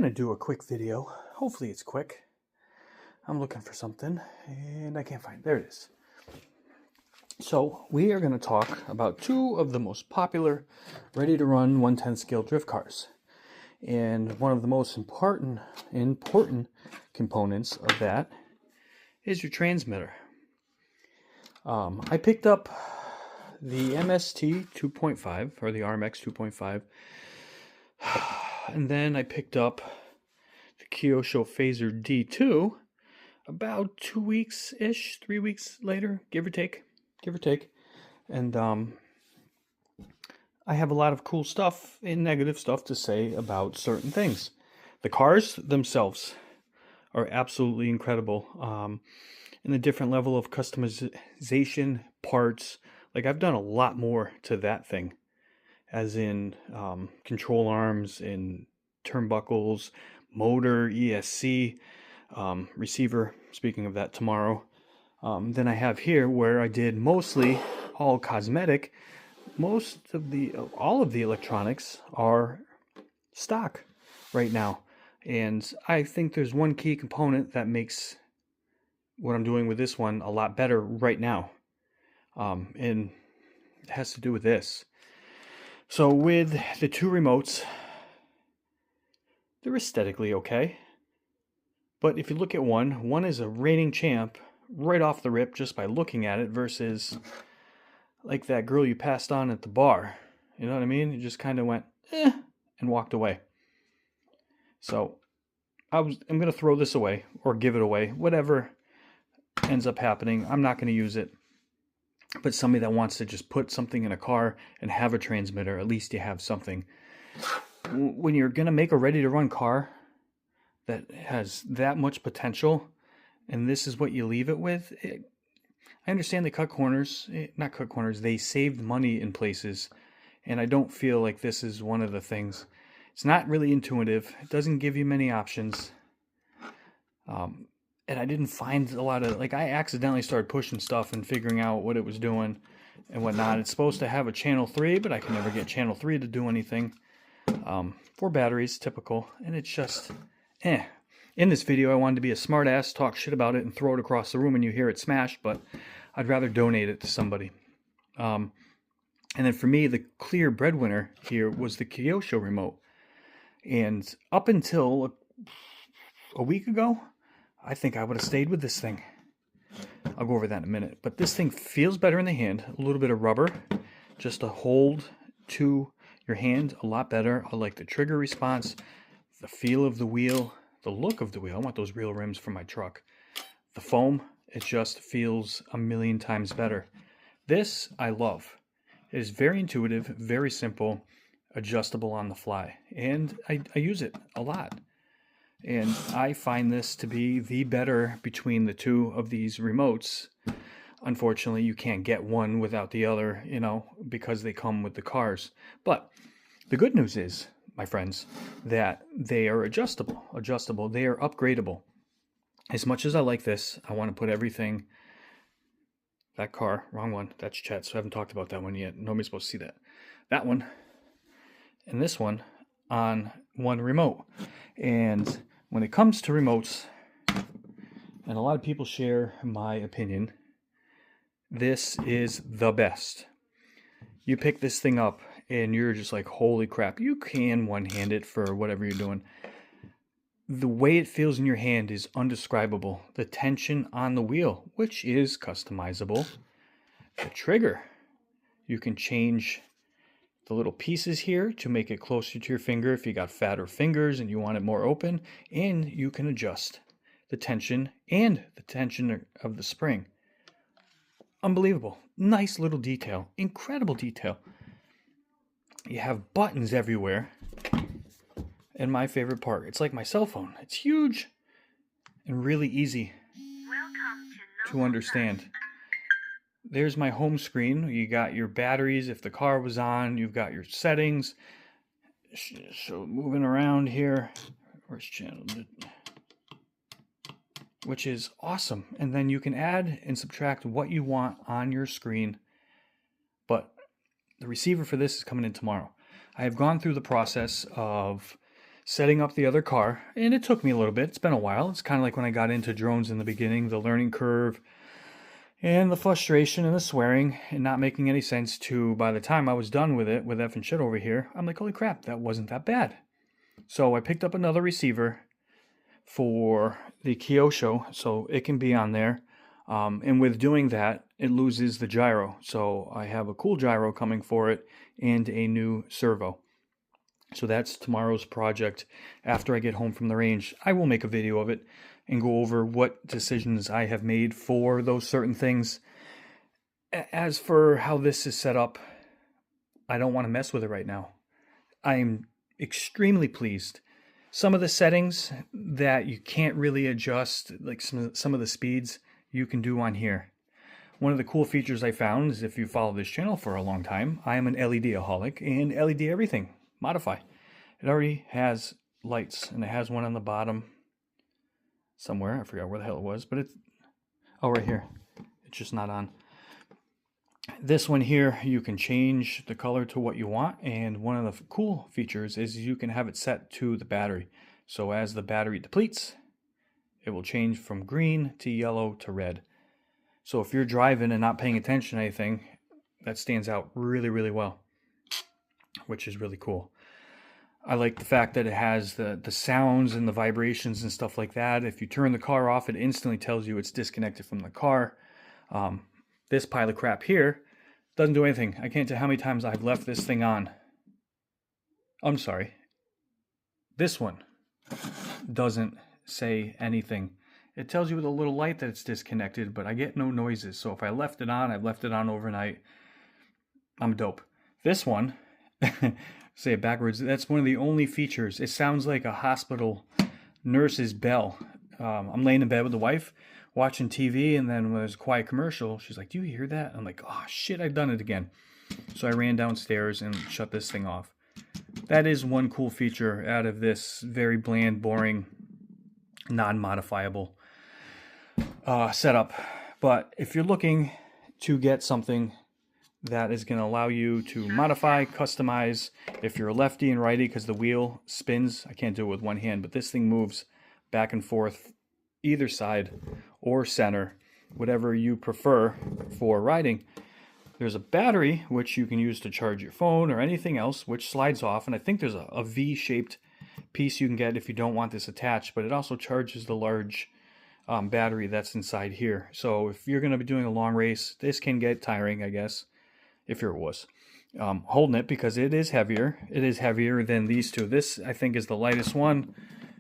going to do a quick video. Hopefully it's quick. I'm looking for something and I can't find it. There it is. So we are going to talk about two of the most popular ready-to-run 110 scale drift cars. And one of the most important components of that is your transmitter. I picked up the MST 2.5 or the RMX 2.5, and then I picked up the Kyosho Fazer D2 about 2 weeks-ish, 3 weeks later, give or take. And I have a lot of cool stuff and negative stuff to say about certain things. The cars themselves are absolutely incredible. And the different level of customization, parts. Like, I've done a lot more to that thing, as in control arms and turnbuckles, motor, ESC, receiver, speaking of that tomorrow, than I have here, where I did mostly all cosmetic. All of the electronics are stock right now. And I think there's one key component that makes what I'm doing with this one a lot better right now. And it has to do with this. So with the two remotes, they're aesthetically okay. But if you look at one is a reigning champ right off the rip just by looking at it, versus like that girl you passed on at the bar. You know what I mean? You just kind of went, and walked away. So I'm going to throw this away or give it away. Whatever ends up happening, I'm not going to use it. But somebody that wants to just put something in a car and have a transmitter, at least you have something. When you're going to make a ready-to-run car that has that much potential, and this is what you leave it with, I understand they cut corners. Not cut corners, they saved money in places. And I don't feel like this is one of the things. It's not really intuitive. It doesn't give you many options. And I didn't find a lot of, like, I accidentally started pushing stuff and figuring out what it was doing and whatnot. It's supposed to have a channel 3, but I can never get channel 3 to do anything. 4 batteries, typical. And it's just, In this video, I wanted to be a smart ass, talk shit about it, and throw it across the room and you hear it smash, but I'd rather donate it to somebody. And then for me, the clear breadwinner here was the Kyosho remote. And up until a week ago, I think I would have stayed with this thing. I'll go over that in a minute. But this thing feels better in the hand. A little bit of rubber just to hold to your hand a lot better. I like the trigger response, the feel of the wheel, the look of the wheel. I want those real rims for my truck. The foam, it just feels a million times better. This I love. It is very intuitive, very simple, adjustable on the fly. And I use it a lot. And I find this to be the better between the two of these remotes. Unfortunately, you can't get one without the other, because they come with the cars. But the good news is, my friends, that they are adjustable. They are upgradable. As much as I like this, I want to put everything, that car, wrong one, that's Chet, so I haven't talked about that one yet. Nobody's supposed to see that. That one and this one on one remote. And when it comes to remotes, and a lot of people share my opinion, this is the best. You pick this thing up and you're just like, holy crap. You can one-hand it for whatever you're doing. The way it feels in your hand is undescribable. The tension on the wheel, which is customizable. The trigger, you can change the little pieces here to make it closer to your finger if you got fatter fingers and you want it more open. And you can adjust the tension and the tension of the spring. Unbelievable. Nice little detail. Incredible detail. You have buttons everywhere. And my favorite part, it's like my cell phone. It's huge and really easy to understand. There's my home screen. You got your batteries if the car was on. You've got your settings. So moving around here. Where's channel? Which is awesome. And then you can add and subtract what you want on your screen. But the receiver for this is coming in tomorrow. I have gone through the process of setting up the other car, and it took me a little bit. It's been a while. It's kind of like when I got into drones in the beginning, the learning curve and the frustration and the swearing and not making any sense to, by the time I was done with it, with F and shit over here, I'm like, holy crap, that wasn't that bad. So I picked up another receiver for the Kyosho, so it can be on there. And with doing that, it loses the gyro. So I have a cool gyro coming for it and a new servo. So that's tomorrow's project. After I get home from the range, I will make a video of it and go over what decisions I have made for those certain things. As for how this is set up, I don't want to mess with it right now. I'm extremely pleased. Some of the settings that you can't really adjust, like some of the speeds, you can do on here. One of the cool features I found is, if you follow this channel for a long time, I am an LED-aholic, and LED everything. Modify. It already has lights, and it has one on the bottom somewhere. I forgot where the hell it was, but it's, oh, right here. It's just not on. This one here, you can change the color to what you want, and one of the cool features is you can have it set to the battery. So as the battery depletes, it will change from green to yellow to red. So if you're driving and not paying attention to anything, that stands out really, really well, which is really cool. I like the fact that it has the sounds and the vibrations and stuff like that. If you turn the car off, it instantly tells you it's disconnected from the car. This pile of crap here doesn't do anything. I can't tell how many times I've left this thing on. I'm sorry. This one doesn't say anything. It tells you with a little light that it's disconnected, but I get no noises. So if I left it on, I've left it on overnight. I'm dope. This one, say it backwards, that's one of the only features. It sounds like a hospital nurse's bell. I'm laying in bed with the wife, watching TV, and then when there's a quiet commercial, she's like, do you hear that? I'm like, oh shit, I've done it again. So I ran downstairs and shut this thing off. That is one cool feature out of this very bland, boring, non-modifiable setup. But if you're looking to get something that is going to allow you to modify, customize, if you're a lefty and righty, because the wheel spins, I can't do it with one hand, but this thing moves back and forth either side or center, whatever you prefer for riding. There's a battery which you can use to charge your phone or anything else, which slides off, and I think there's a V-shaped piece you can get if you don't want this attached, but it also charges the large battery that's inside here. So if you're going to be doing a long race, this can get tiring, I guess, if you're a wuss. Holding it, because it is heavier. It is heavier than these two. This, I think, is the lightest one.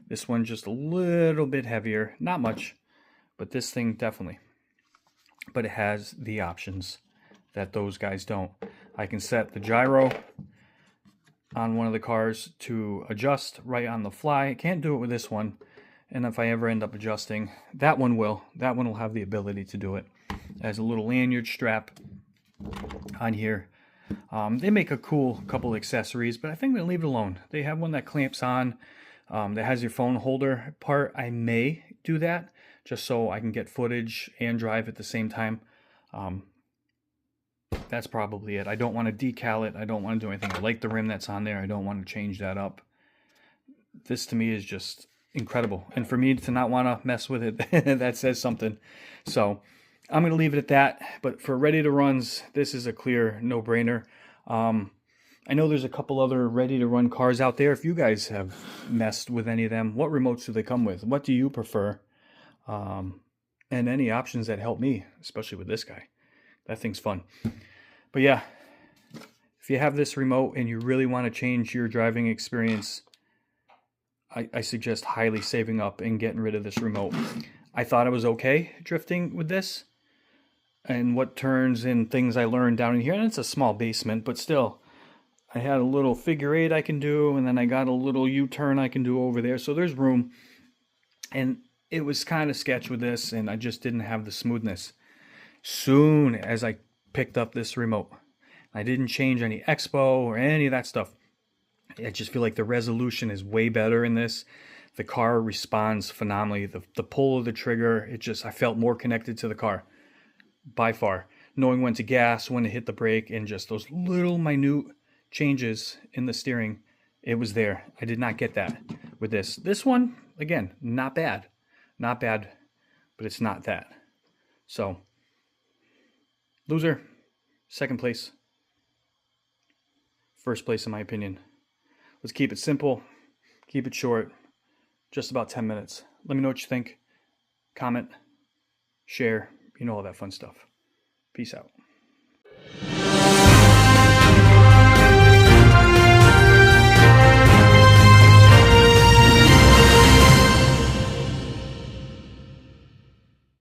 This one just a little bit heavier. Not much, but this thing definitely. But it has the options that those guys don't. I can set the gyro on one of the cars to adjust right on the fly. I can't do it with this one. And if I ever end up adjusting, that one will. That one will have the ability to do it. It has a little lanyard strap on here. They make a cool couple accessories, but I think they'll leave it alone. They have one that clamps on, that has your phone holder part. I may do that just so I can get footage and drive at the same time. That's probably it. I don't want to decal it. I don't want to do anything. I like the rim that's on there. I don't want to change that up. This to me is just incredible. And for me to not want to mess with it, that says something. So I'm going to leave it at that. But for ready to runs, this is a clear no-brainer. I know there's a couple other ready to run cars out there. If you guys have messed with any of them, what remotes do they come with? What do you prefer? And any options that help me, especially with this guy. That thing's fun. But yeah, if you have this remote and you really want to change your driving experience, I suggest highly saving up and getting rid of this remote. I thought I was okay drifting with this, and what turns and things I learned down in here, and it's a small basement, but still, I had a little figure eight I can do, and then I got a little U-turn I can do over there, so there's room. And it was kind of sketch with this, and I just didn't have the smoothness. Soon as I picked up this remote, I didn't change any expo or any of that stuff. I just feel like the resolution is way better in this. The car responds phenomenally. The pull of the trigger, I felt more connected to the car by far. Knowing when to gas, when to hit the brake, and just those little minute changes in the steering, it was there. I did not get that. with this. This one, again, not bad. Not bad, but it's not that. So, loser, second place, first place in my opinion. Let's keep it simple, keep it short, just about 10 minutes. Let me know what you think. Comment, share, all that fun stuff. Peace out.